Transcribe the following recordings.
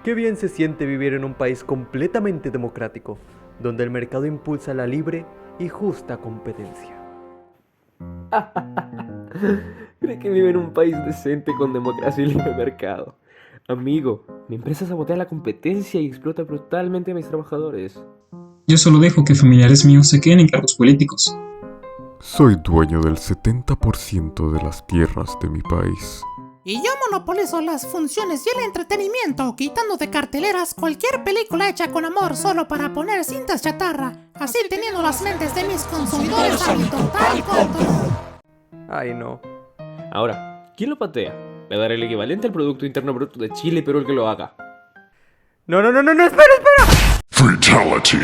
Qué bien se siente vivir en un país completamente democrático, donde el mercado impulsa la libre y justa competencia. Cree que vive en un país decente con democracia y libre mercado. Amigo, mi empresa sabotea la competencia y explota brutalmente a mis trabajadores. Yo solo dejo que familiares míos se queden en cargos políticos. Soy dueño del 70% de las tierras de mi país. Y yo monopolizo las funciones y el entretenimiento, quitando de carteleras cualquier película hecha con amor solo para poner cintas chatarra, así teniendo las mentes de mis consumidores a mi total control. Ay no. Ahora, ¿quién lo patea? Le daré el equivalente al Producto Interno Bruto de Chile y Perú el que lo haga. No, espera. Fatality.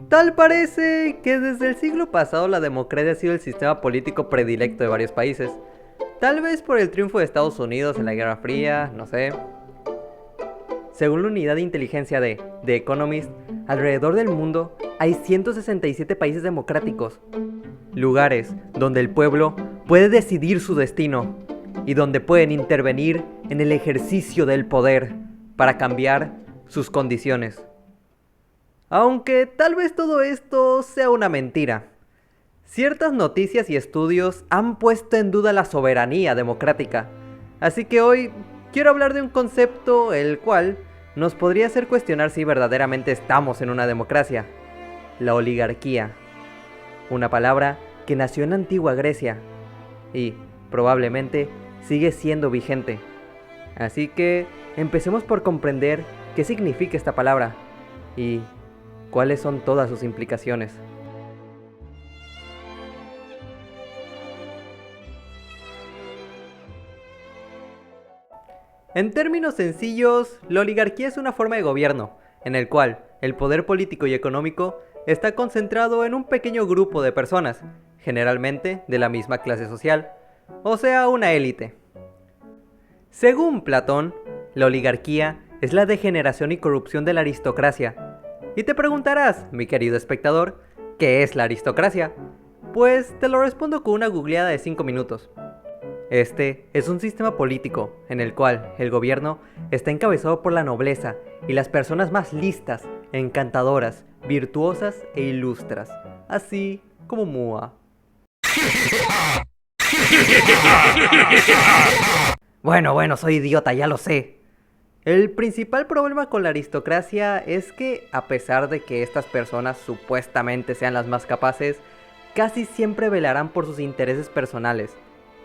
Tal parece que desde el siglo pasado la democracia ha sido el sistema político predilecto de varios países. Tal vez por el triunfo de Estados Unidos en la Guerra Fría, no sé. Según la unidad de inteligencia de The Economist, alrededor del mundo hay 167 países democráticos. Lugares donde el pueblo puede decidir su destino y donde pueden intervenir en el ejercicio del poder para cambiar sus condiciones. Aunque tal vez todo esto sea una mentira. Ciertas noticias y estudios han puesto en duda la soberanía democrática. Así que hoy quiero hablar de un concepto el cual nos podría hacer cuestionar si verdaderamente estamos en una democracia. La oligarquía. Una palabra que nació en la antigua Grecia y probablemente sigue siendo vigente. Así que empecemos por comprender qué significa esta palabra y cuáles son todas sus implicaciones. En términos sencillos, la oligarquía es una forma de gobierno, en el cual el poder político y económico está concentrado en un pequeño grupo de personas, generalmente de la misma clase social, o sea, una élite. Según Platón, la oligarquía es la degeneración y corrupción de la aristocracia. Y te preguntarás, mi querido espectador, ¿qué es la aristocracia? Pues te lo respondo con una googleada de 5 minutos. Este es un sistema político en el cual el gobierno está encabezado por la nobleza y las personas más listas, encantadoras, virtuosas e ilustras, así como Mua. Bueno, soy idiota, ya lo sé. El principal problema con la aristocracia es que, a pesar de que estas personas supuestamente sean las más capaces, casi siempre velarán por sus intereses personales,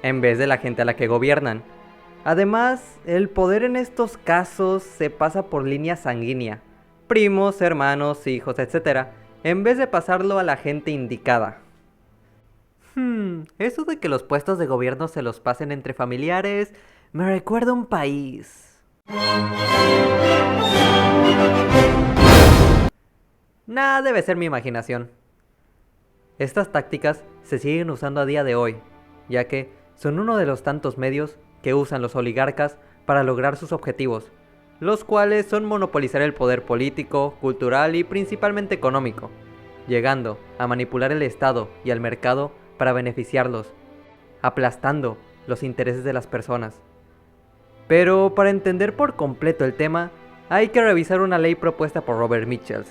en vez de la gente a la que gobiernan. Además, el poder en estos casos se pasa por línea sanguínea, primos, hermanos, hijos, etc., en vez de pasarlo a la gente indicada. Eso de que los puestos de gobierno se los pasen entre familiares, me recuerda a un país. Nah, debe ser mi imaginación. Estas tácticas se siguen usando a día de hoy, ya que son uno de los tantos medios que usan los oligarcas para lograr sus objetivos, los cuales son monopolizar el poder político, cultural y principalmente económico, llegando a manipular el Estado y al mercado para beneficiarlos, aplastando los intereses de las personas. Pero para entender por completo el tema, hay que revisar una ley propuesta por Robert Mitchell,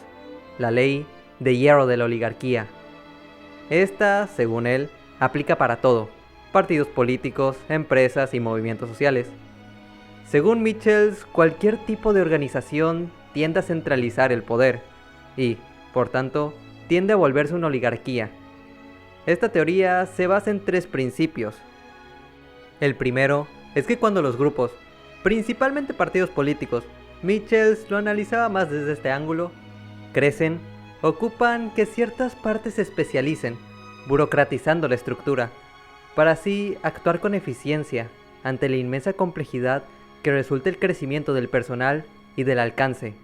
la ley de hierro de la oligarquía. Esta, según él, aplica para todo, partidos políticos, empresas y movimientos sociales. Según Mitchell, cualquier tipo de organización tiende a centralizar el poder y, por tanto, tiende a volverse una oligarquía. Esta teoría se basa en 3 principios. El primero es que cuando los grupos, principalmente partidos políticos, Mitchell lo analizaba más desde este ángulo, crecen, ocupan que ciertas partes se especialicen, burocratizando la estructura, para así actuar con eficiencia ante la inmensa complejidad que resulta el crecimiento del personal y del alcance.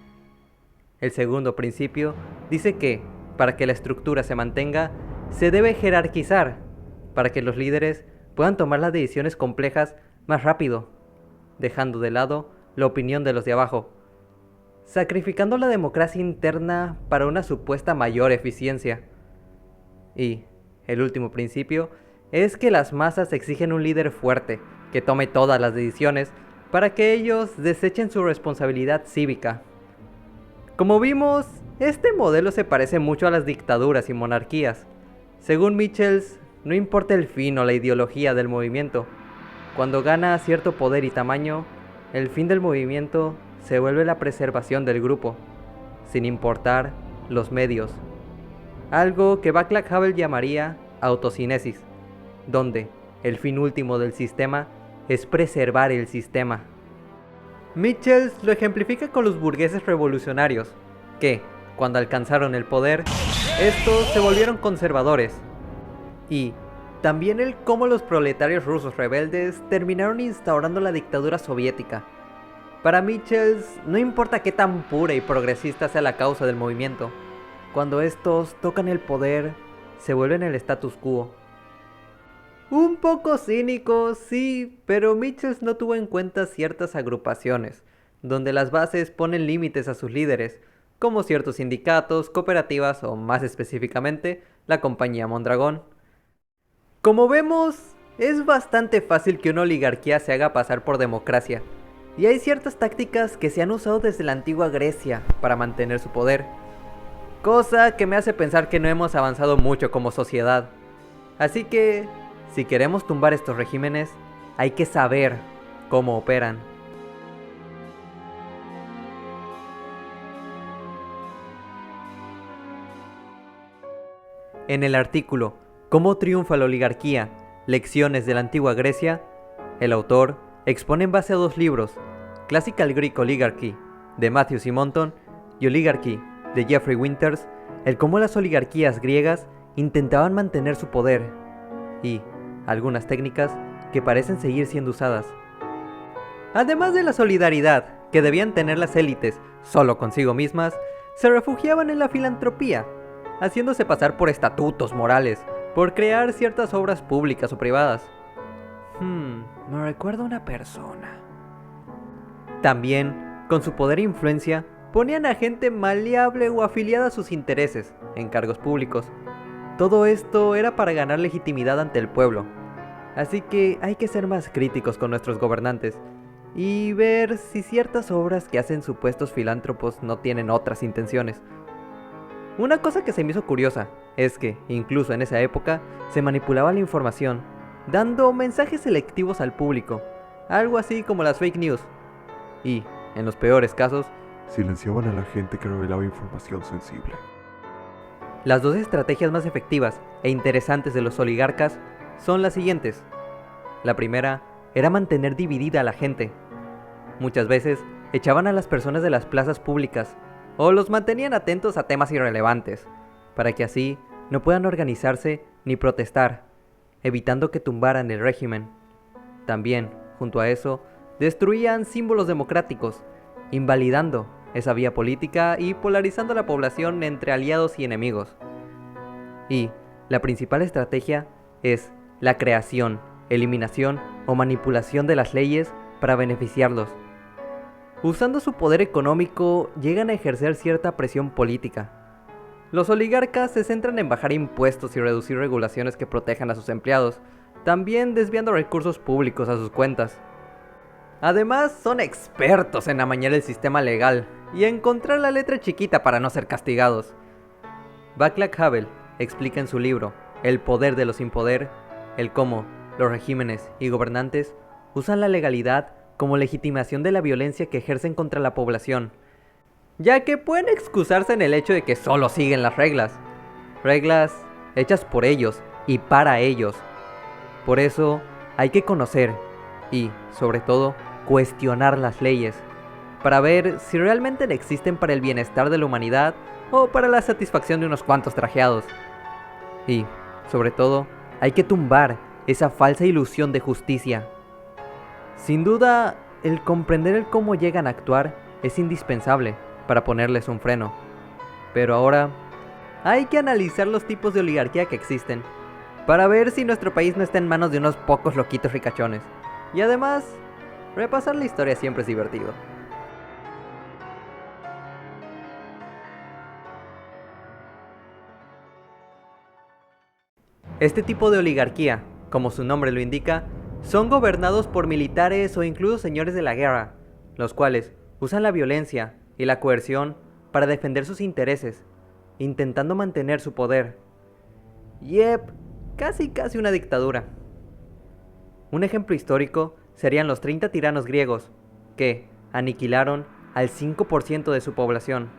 El segundo principio dice que, para que la estructura se mantenga, se debe jerarquizar, para que los líderes puedan tomar las decisiones complejas más rápido, dejando de lado la opinión de los de abajo, sacrificando la democracia interna para una supuesta mayor eficiencia. Y, el último principio, es que las masas exigen un líder fuerte, que tome todas las decisiones, para que ellos desechen su responsabilidad cívica. Como vimos, este modelo se parece mucho a las dictaduras y monarquías. Según Michels, no importa el fin o la ideología del movimiento, cuando gana cierto poder y tamaño, el fin del movimiento se vuelve la preservación del grupo, sin importar los medios. Algo que Václav Havel llamaría autocinesis, donde el fin último del sistema es preservar el sistema. Michels lo ejemplifica con los burgueses revolucionarios, que, cuando alcanzaron el poder, estos se volvieron conservadores. Y también el cómo los proletarios rusos rebeldes terminaron instaurando la dictadura soviética. Para Michels, no importa qué tan pura y progresista sea la causa del movimiento, cuando estos tocan el poder, se vuelven el status quo. Un poco cínico, sí, pero Michels no tuvo en cuenta ciertas agrupaciones, donde las bases ponen límites a sus líderes, como ciertos sindicatos, cooperativas o más específicamente, la compañía Mondragón. Como vemos, es bastante fácil que una oligarquía se haga pasar por democracia, y hay ciertas tácticas que se han usado desde la antigua Grecia para mantener su poder, cosa que me hace pensar que no hemos avanzado mucho como sociedad. Así que, si queremos tumbar estos regímenes, hay que saber cómo operan. En el artículo ¿Cómo triunfa la oligarquía? Lecciones de la antigua Grecia, el autor expone en base a dos libros, Classical Greek Oligarchy, de Matthew Simonton, y Oligarchy, de Jeffrey Winters, el cómo las oligarquías griegas intentaban mantener su poder, y algunas técnicas que parecen seguir siendo usadas. Además de la solidaridad que debían tener las élites solo consigo mismas, se refugiaban en la filantropía, haciéndose pasar por estatutos morales, por crear ciertas obras públicas o privadas. Me recuerda a una persona. También, con su poder e influencia, ponían a gente maleable o afiliada a sus intereses en cargos públicos. Todo esto era para ganar legitimidad ante el pueblo. Así que hay que ser más críticos con nuestros gobernantes y ver si ciertas obras que hacen supuestos filántropos no tienen otras intenciones. Una cosa que se me hizo curiosa es que, incluso en esa época, se manipulaba la información, dando mensajes selectivos al público, algo así como las fake news. Y, en los peores casos, Silenciaban a la gente que revelaba información sensible. las dos estrategias más efectivas e interesantes de los oligarcas son las siguientes. La primera era mantener dividida a la gente. Muchas veces echaban a las personas de las plazas públicas o los mantenían atentos a temas irrelevantes, para que así no puedan organizarse ni protestar, evitando que tumbaran el régimen. También, junto a eso, destruían símbolos democráticos, invalidando esa vía política y polarizando a la población entre aliados y enemigos. Y la principal estrategia es la creación, eliminación o manipulación de las leyes para beneficiarlos. Usando su poder económico, llegan a ejercer cierta presión política. Los oligarcas se centran en bajar impuestos y reducir regulaciones que protejan a sus empleados, también desviando recursos públicos a sus cuentas. Además, son expertos en amañar el sistema legal y encontrar la letra chiquita para no ser castigados. Václav Havel explica en su libro El poder de los sin poder, el cómo los regímenes y gobernantes usan la legalidad como legitimación de la violencia que ejercen contra la población, ya que pueden excusarse en el hecho de que solo siguen las reglas hechas por ellos y para ellos. Por eso hay que conocer y, sobre todo, cuestionar las leyes, para ver si realmente existen para el bienestar de la humanidad o para la satisfacción de unos cuantos trajeados. Y, sobre todo, hay que tumbar esa falsa ilusión de justicia. Sin duda, el comprender el cómo llegan a actuar es indispensable para ponerles un freno. Pero ahora, hay que analizar los tipos de oligarquía que existen, para ver si nuestro país no está en manos de unos pocos loquitos ricachones. Y además, repasar la historia siempre es divertido. Este tipo de oligarquía, como su nombre lo indica, son gobernados por militares o incluso señores de la guerra, los cuales usan la violencia y la coerción para defender sus intereses, intentando mantener su poder. Yep, casi una dictadura. Un ejemplo histórico serían los 30 tiranos griegos, que aniquilaron al 5% de su población.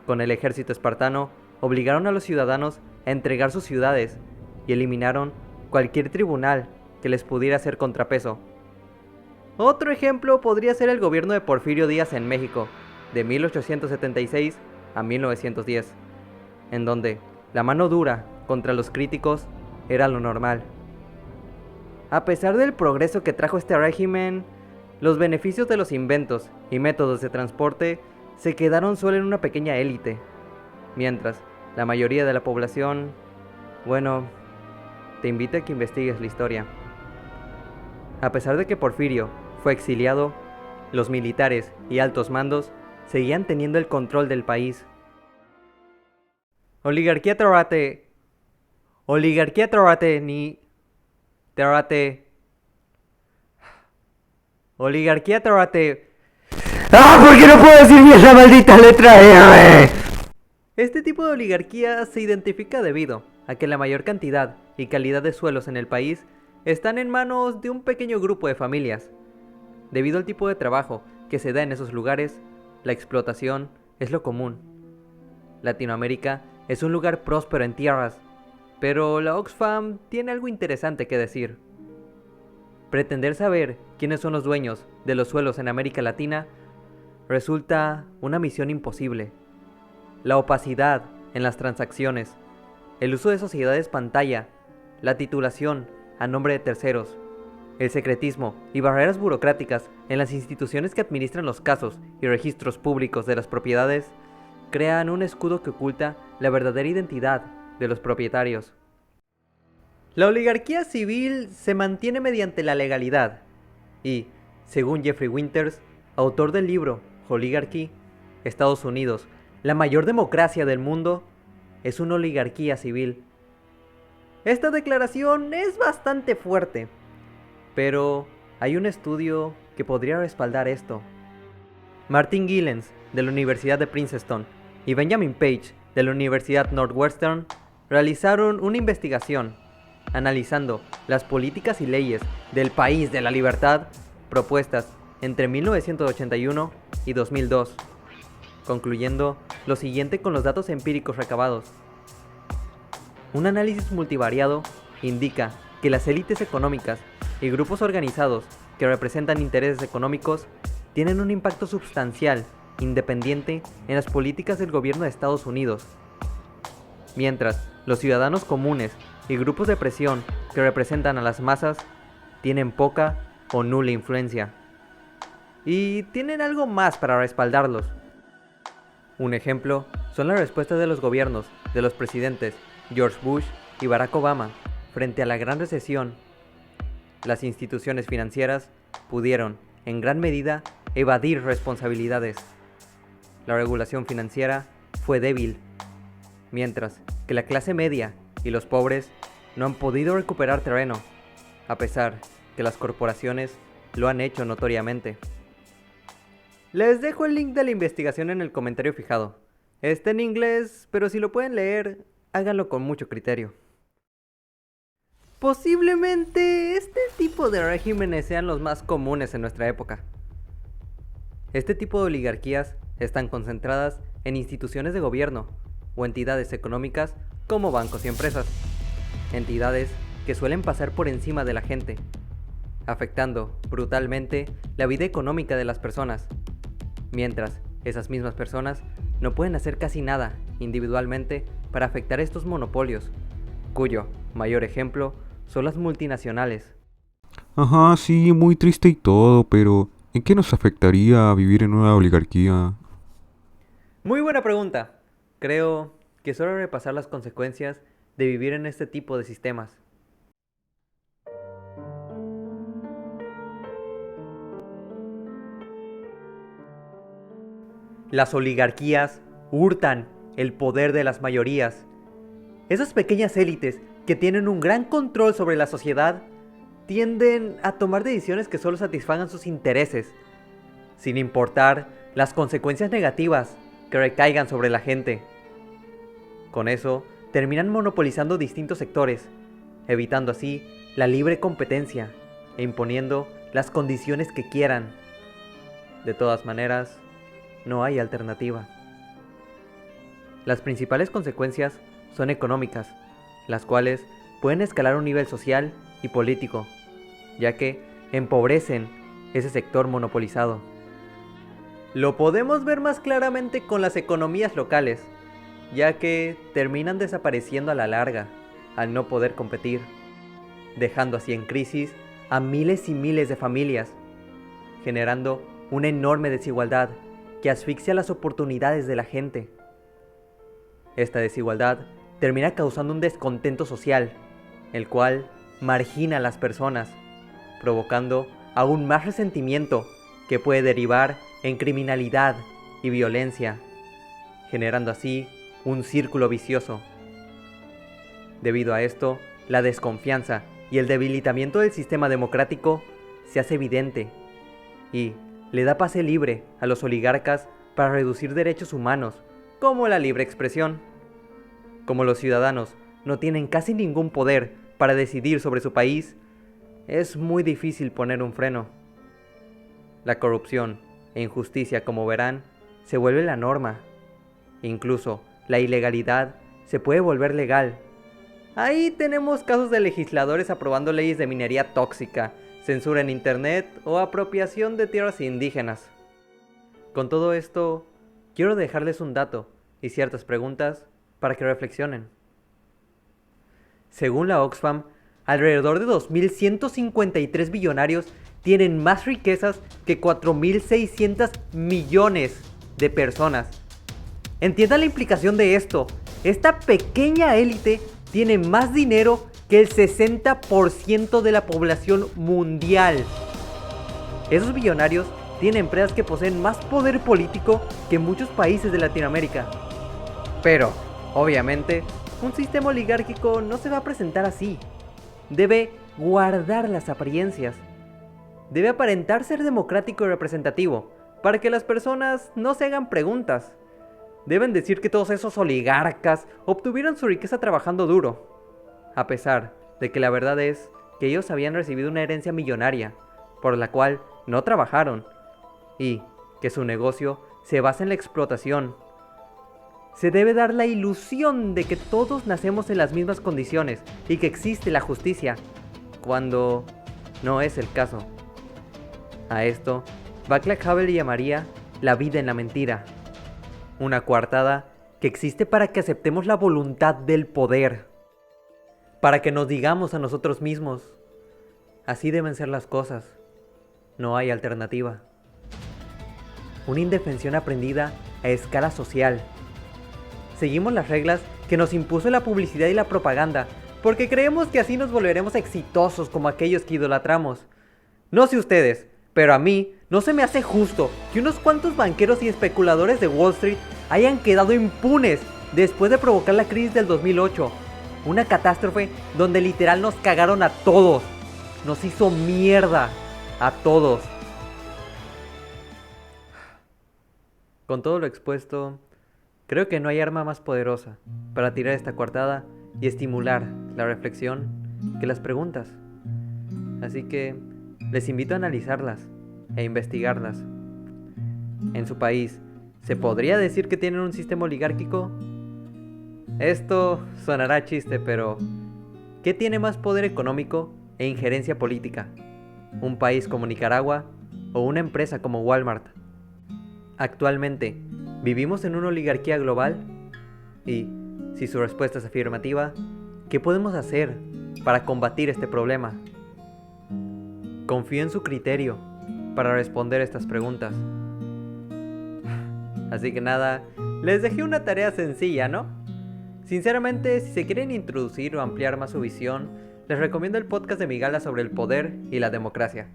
Con el ejército espartano, obligaron a los ciudadanos a entregar sus ciudades y eliminaron cualquier tribunal que les pudiera hacer contrapeso. Otro ejemplo podría ser el gobierno de Porfirio Díaz en México, de 1876 a 1910, en donde la mano dura contra los críticos era lo normal. A pesar del progreso que trajo este régimen, los beneficios de los inventos y métodos de transporte se quedaron solo en una pequeña élite, mientras la mayoría de la población, bueno, te invito a que investigues la historia. A pesar de que Porfirio fue exiliado, los militares y altos mandos seguían teniendo el control del país. Oligarquía Terate. ¡Ah! ¿Por qué no puedo decir bien la maldita letra R? Este tipo de oligarquía se identifica debido a que la mayor cantidad y calidad de suelos en el país están en manos de un pequeño grupo de familias. Debido al tipo de trabajo que se da en esos lugares, la explotación es lo común. Latinoamérica es un lugar próspero en tierras, pero la Oxfam tiene algo interesante que decir. Pretender saber quiénes son los dueños de los suelos en América Latina resulta una misión imposible. La opacidad en las transacciones, el uso de sociedades pantalla, la titulación a nombre de terceros, el secretismo y barreras burocráticas en las instituciones que administran los casos y registros públicos de las propiedades crean un escudo que oculta la verdadera identidad de los propietarios. La oligarquía civil se mantiene mediante la legalidad y, según Jeffrey Winters, autor del libro Oligarchy, Estados Unidos, la mayor democracia del mundo, es una oligarquía civil. Esta declaración es bastante fuerte, pero hay un estudio que podría respaldar esto. Martin Gillens, de la Universidad de Princeton, y Benjamin Page, de la Universidad Northwestern, realizaron una investigación analizando las políticas y leyes del país de la libertad propuestas entre 1981 y 2002, concluyendo lo siguiente con los datos empíricos recabados. Un análisis multivariado indica que las élites económicas y grupos organizados que representan intereses económicos tienen un impacto sustancial independiente en las políticas del gobierno de Estados Unidos, mientras los ciudadanos comunes y grupos de presión que representan a las masas tienen poca o nula influencia. Y tienen algo más para respaldarlos. Un ejemplo son las respuestas de los gobiernos de los presidentes George Bush y Barack Obama frente a la Gran Recesión. Las instituciones financieras pudieron, en gran medida, evadir responsabilidades. La regulación financiera fue débil, mientras que la clase media y los pobres no han podido recuperar terreno, a pesar que las corporaciones lo han hecho notoriamente. Les dejo el link de la investigación en el comentario fijado. Está en inglés, pero si lo pueden leer, háganlo con mucho criterio. Posiblemente este tipo de regímenes sean los más comunes en nuestra época. Este tipo de oligarquías están concentradas en instituciones de gobierno o entidades económicas como bancos y empresas. Entidades que suelen pasar por encima de la gente, afectando brutalmente la vida económica de las personas, mientras esas mismas personas no pueden hacer casi nada individualmente para afectar estos monopolios, cuyo mayor ejemplo son las multinacionales. Ajá, sí, muy triste y todo, pero ¿en qué nos afectaría vivir en una oligarquía? Muy buena pregunta. Creo que solo repasar las consecuencias de vivir en este tipo de sistemas. Las oligarquías hurtan el poder de las mayorías. Esas pequeñas élites que tienen un gran control sobre la sociedad, tienden a tomar decisiones que solo satisfagan sus intereses, sin importar las consecuencias negativas que recaigan sobre la gente. Con eso, terminan monopolizando distintos sectores, evitando así la libre competencia e imponiendo las condiciones que quieran. De todas maneras, no hay alternativa. Las principales consecuencias son económicas, las cuales pueden escalar a un nivel social y político, ya que empobrecen ese sector monopolizado. Lo podemos ver más claramente con las economías locales, ya que terminan desapareciendo a la larga al no poder competir, dejando así en crisis a miles y miles de familias, generando una enorme desigualdad que asfixia las oportunidades de la gente. Esta desigualdad termina causando un descontento social, el cual margina a las personas, provocando aún más resentimiento que puede derivar en criminalidad y violencia, generando así un círculo vicioso. Debido a esto, la desconfianza y el debilitamiento del sistema democrático se hace evidente y le da pase libre a los oligarcas para reducir derechos humanos, como la libre expresión. Como los ciudadanos no tienen casi ningún poder para decidir sobre su país, es muy difícil poner un freno. La corrupción e injusticia, como verán, se vuelve la norma. Incluso la ilegalidad se puede volver legal. Ahí tenemos casos de legisladores aprobando leyes de minería tóxica, censura en internet o apropiación de tierras indígenas. Con todo esto, quiero dejarles un dato y ciertas preguntas para que reflexionen. Según la Oxfam, alrededor de 2.153 billonarios tienen más riquezas que 4.600 millones de personas. Entiendan la implicación de esto. Esta pequeña élite tiene más dinero que el 60% de la población mundial. Esos billonarios tienen empresas que poseen más poder político que muchos países de Latinoamérica. Pero, obviamente, un sistema oligárquico no se va a presentar así. Debe guardar las apariencias. Debe aparentar ser democrático y representativo, para que las personas no se hagan preguntas. Deben decir que todos esos oligarcas obtuvieron su riqueza trabajando duro, a pesar de que la verdad es que ellos habían recibido una herencia millonaria, por la cual no trabajaron, y que su negocio se basa en la explotación. Se debe dar la ilusión de que todos nacemos en las mismas condiciones y que existe la justicia, cuando no es el caso. A esto, Václav Havel llamaría la vida en la mentira, una coartada que existe para que aceptemos la voluntad del poder, para que nos digamos a nosotros mismos, así deben ser las cosas, no hay alternativa. Una indefensión aprendida a escala social. Seguimos las reglas que nos impuso la publicidad y la propaganda, porque creemos que así nos volveremos exitosos como aquellos que idolatramos. No sé ustedes, pero a mí no se me hace justo que unos cuantos banqueros y especuladores de Wall Street hayan quedado impunes después de provocar la crisis del 2008. Una catástrofe donde literal nos cagaron a todos. Nos hizo mierda a todos. Con todo lo expuesto, creo que no hay arma más poderosa para tirar esta coartada y estimular la reflexión que las preguntas. Así que les invito a analizarlas e investigarlas. En su país, ¿se podría decir que tienen un sistema oligárquico? Esto sonará chiste, pero ¿qué tiene más poder económico e injerencia política? ¿Un país como Nicaragua o una empresa como Walmart? Actualmente, ¿vivimos en una oligarquía global? Y, si su respuesta es afirmativa, ¿qué podemos hacer para combatir este problema? Confío en su criterio para responder estas preguntas. Así que nada, les dejé una tarea sencilla, ¿no? Sinceramente, si se quieren introducir o ampliar más su visión, les recomiendo el podcast de Migala sobre el poder y la democracia.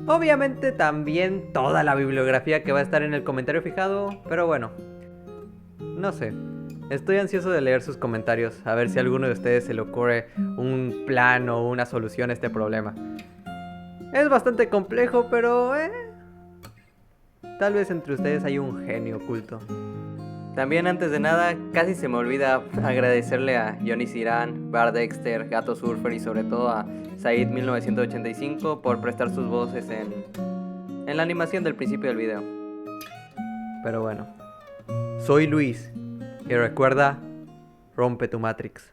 Obviamente también toda la bibliografía que va a estar en el comentario fijado, pero bueno, no sé. Estoy ansioso de leer sus comentarios, a ver si a alguno de ustedes se le ocurre un plan o una solución a este problema. Es bastante complejo, pero tal vez entre ustedes hay un genio oculto. También antes de nada, casi se me olvida agradecerle a Johnny Sirán, Bar Dexter, Gato Surfer y sobre todo a Said1985 por prestar sus voces en la animación del principio del video. Pero bueno, soy Luis y recuerda, rompe tu Matrix.